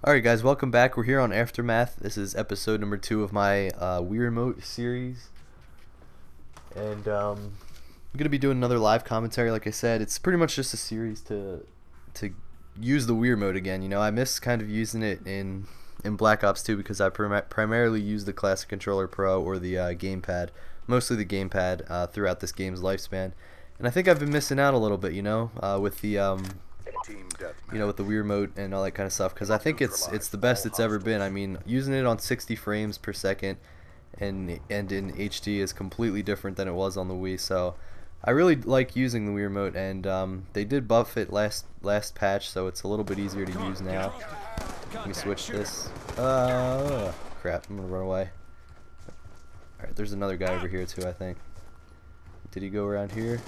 Alright guys, welcome back. We're here on Aftermath. This is episode number 2 of my Wii Remote series. And I'm going to be doing another live commentary like I said. It's pretty much just a series to use the Wii Remote again. You know, I miss kind of using it in Black Ops 2 because I primarily use the Classic Controller Pro or the gamepad. Mostly the gamepad throughout this game's lifespan. And I think I've been missing out a little bit, you know, with the with the Wii Remote and all that kind of stuff, because I think it's the best it's ever been. I mean, using it on 60 frames per second and in HD is completely different than it was on the Wii. So I really like using the Wii Remote, and they did buff it last patch, so it's a little bit easier to use now. Let me switch this. Crap! I'm gonna run away. All right, there's another guy over here too, I think. Did he go around here?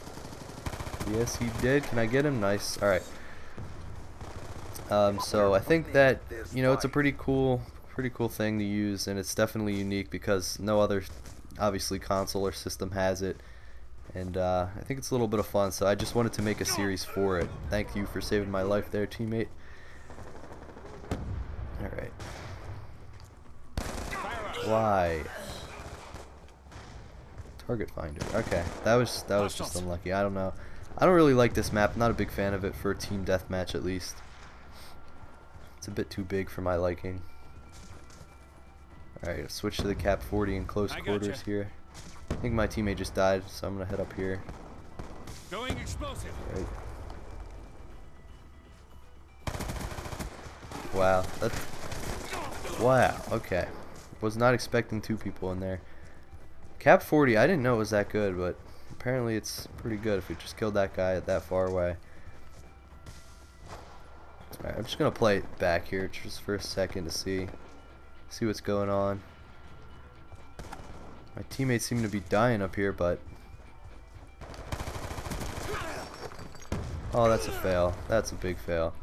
Yes, he did. Can I get him? Nice. All right. So I think that, you know, it's a pretty cool thing to use, and it's definitely unique because no other, obviously, console or system has it, and I think it's a little bit of fun. So I just wanted to make a series for it. Thank you for saving my life there, teammate. All right. Why? Target finder. Okay, that was just unlucky. I don't know. I don't really like this map. Not a big fan of it for a team deathmatch, at least. It's a bit too big for my liking. Alright, let's switch to the Cap 40 in close quarters here. I think my teammate just died, so I'm gonna head up here. Going explosive. Right. Wow, wow, okay. Was not expecting 2 people in there. Cap 40, I didn't know it was that good, but apparently it's pretty good if we just killed that guy at that far away. Alright, I'm just gonna play it back here just for a second to see what's going on. My teammates seem to be dying up here, but oh, that's a fail. That's a big fail.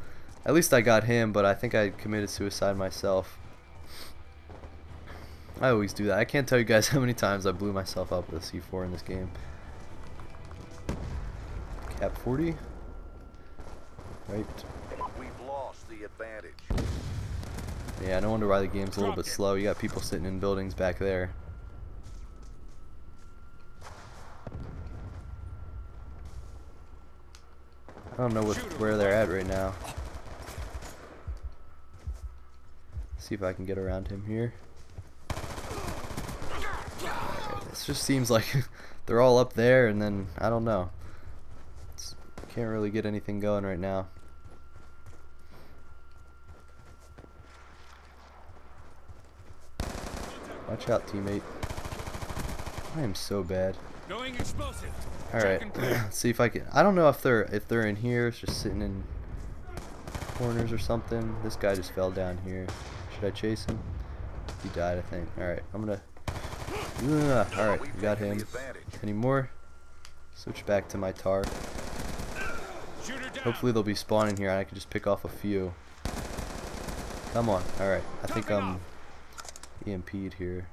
At least I got him, but I think I committed suicide myself. I always do that. I can't tell you guys how many times I blew myself up with a C4 in this game. Cap 40. Right. Advantage. Yeah, no wonder why the game's a little bit slow. You got people sitting in buildings back there. I don't know where they're at right now. See if I can get around him here. This just seems like they're all up there, and then I don't know. Can't really get anything going right now. Watch out, teammate. I am so bad. Going explosive. All right, let's see if I can. I don't know if they're in here, it's just sitting in corners or something. This guy just fell down here. Should I chase him? He died, I think. All right, I'm gonna. All right, we got him. Any more? Switch back to my tar. Hopefully they'll be spawning here, and I can just pick off a few. Come on. All right, I think I'm EMP'd here.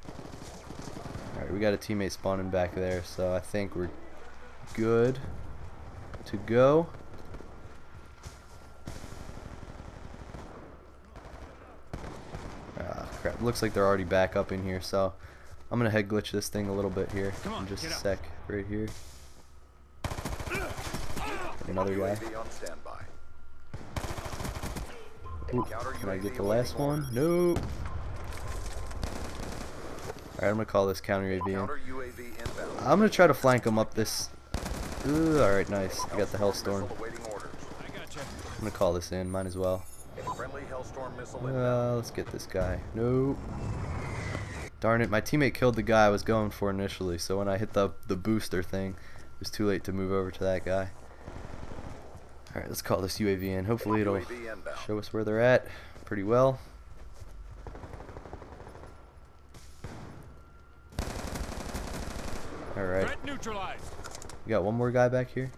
Alright, we got a teammate spawning back there, so I think we're good to go. Ah, crap. Looks like they're already back up in here, so I'm gonna head glitch this thing a little bit here in just a sec. Right here. Another guy. Ooh, can I get the last one? Nope. Alright, I'm gonna call this counter UAV in. I'm gonna try to flank him up this. Alright, nice. I got the Hellstorm. I'm gonna call this in. Might as well. Let's get this guy. Nope. Darn it, my teammate killed the guy I was going for initially, so when I hit the booster thing, it was too late to move over to that guy. Alright, let's call this UAV in. Hopefully it'll show us where they're at pretty well. Alright. We got one more guy back here.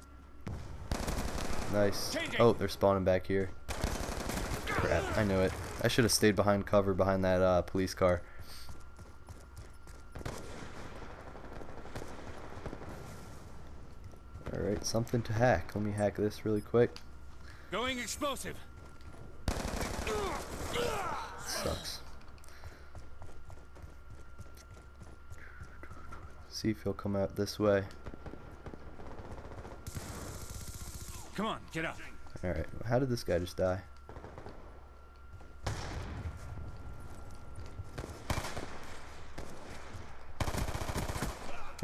Nice. Oh, they're spawning back here. Crap, I knew it. I should have stayed behind cover behind that police car. Alright, something to hack. Let me hack this really quick. Going explosive. See if he'll come out this way. Come on, get up. Alright, how did this guy just die?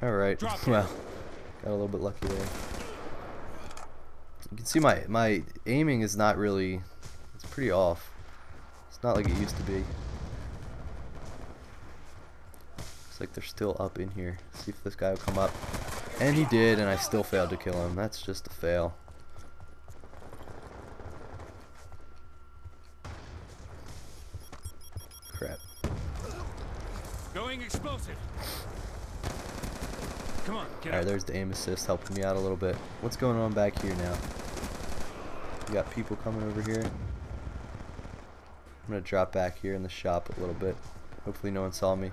Alright, well, got a little bit lucky there. You can see my aiming is not really, it's pretty off. It's not like it used to be. Looks like they're still up in here. See if this guy will come up. And he did, and I still failed to kill him. That's just a fail. Crap. Going explosive. Come on, get Alright, up. there's the aim assist helping me out a little bit. What's going on back here now? We got people coming over here. I'm gonna drop back here in the shop a little bit. Hopefully no one saw me.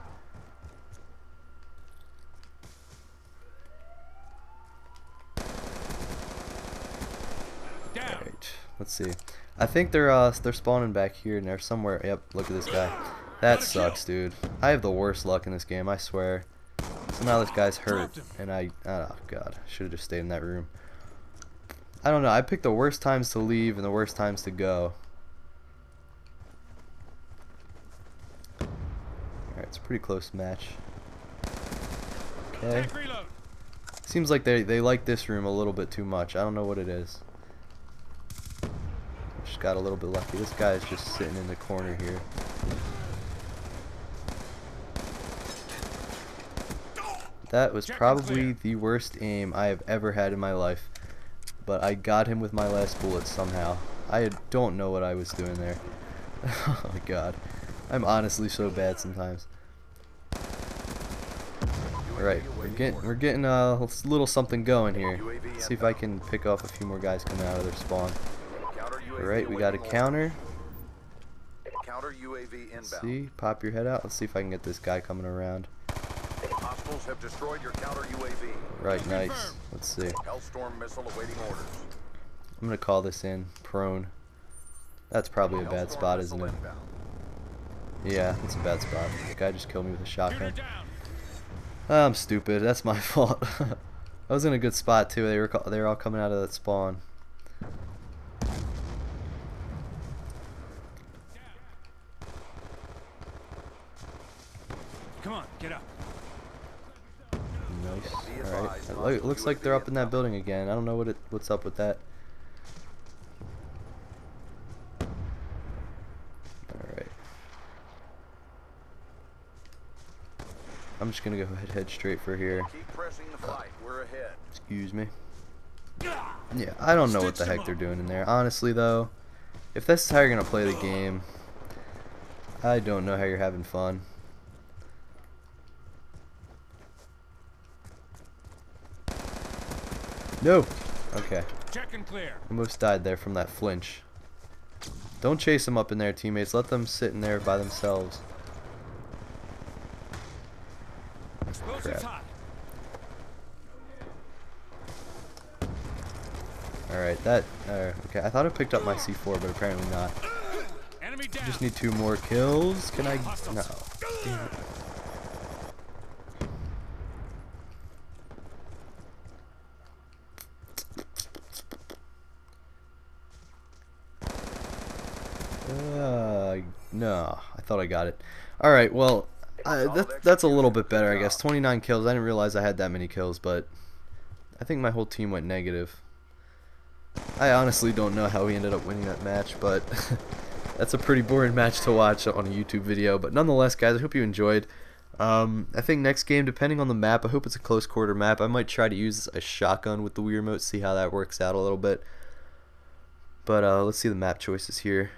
Down. Alright, let's see. I think they're spawning back here and they're somewhere. Yep, look at this guy. That sucks, dude. I have the worst luck in this game, I swear. So now this guy's hurt, and oh god, should have just stayed in that room. I don't know, I picked the worst times to leave and the worst times to go. Alright, it's a pretty close match. Okay. Tank reload. Seems like they like this room a little bit too much. I don't know what it is. Just got a little bit lucky. This guy's just sitting in the corner here. That was probably the worst aim I have ever had in my life. But I got him with my last bullet somehow. I don't know what I was doing there. Oh my god. I'm honestly so bad sometimes. Alright, we're getting a little something going here. Let's see if I can pick off a few more guys coming out of their spawn. Alright, we got a counter. Let's see, pop your head out. Let's see if I can get this guy coming around. Hostiles have destroyed your counter UAV. Right, nice. Let's see. Hellstorm missile awaiting orders. I'm gonna call this in prone. That's probably a bad spot, isn't it? Yeah, it's a bad spot. The guy just killed me with a shotgun. I'm stupid. That's my fault. I was in a good spot too. They were all coming out of that spawn. Come on, get up. Nice. Alright. It looks like they're up in that building again. I don't know what's up with that. Alright. I'm just gonna go head straight for here. Keep pressing the fight. We're ahead. Excuse me. Yeah, I don't know what the heck they're doing in there. Honestly though, if this is how you're gonna play the game, I don't know how you're having fun. No! Okay. Check and clear. Almost died there from that flinch. Don't chase them up in there, teammates. Let them sit in there by themselves. Explosives Crap. hot. Alright, okay, I thought I picked up my C4, but apparently not. Enemy down. Just need 2 more kills. Can I? No. Damn it. No, I thought I got it. Alright, well, that's a little bit better, I guess. 29 kills. I didn't realize I had that many kills, but I think my whole team went negative. I honestly don't know how we ended up winning that match, but that's a pretty boring match to watch on a YouTube video. But nonetheless, guys, I hope you enjoyed. I think next game, depending on the map, I hope it's a close quarter map. I might try to use a shotgun with the Wii remote, see how that works out a little bit. But let's see the map choices here.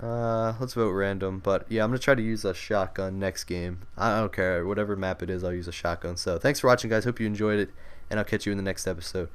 Let's vote random, but yeah, I'm gonna try to use a shotgun next game. I don't care, whatever map it is, I'll use a shotgun. So thanks for watching, guys. Hope you enjoyed it, and I'll catch you in the next episode.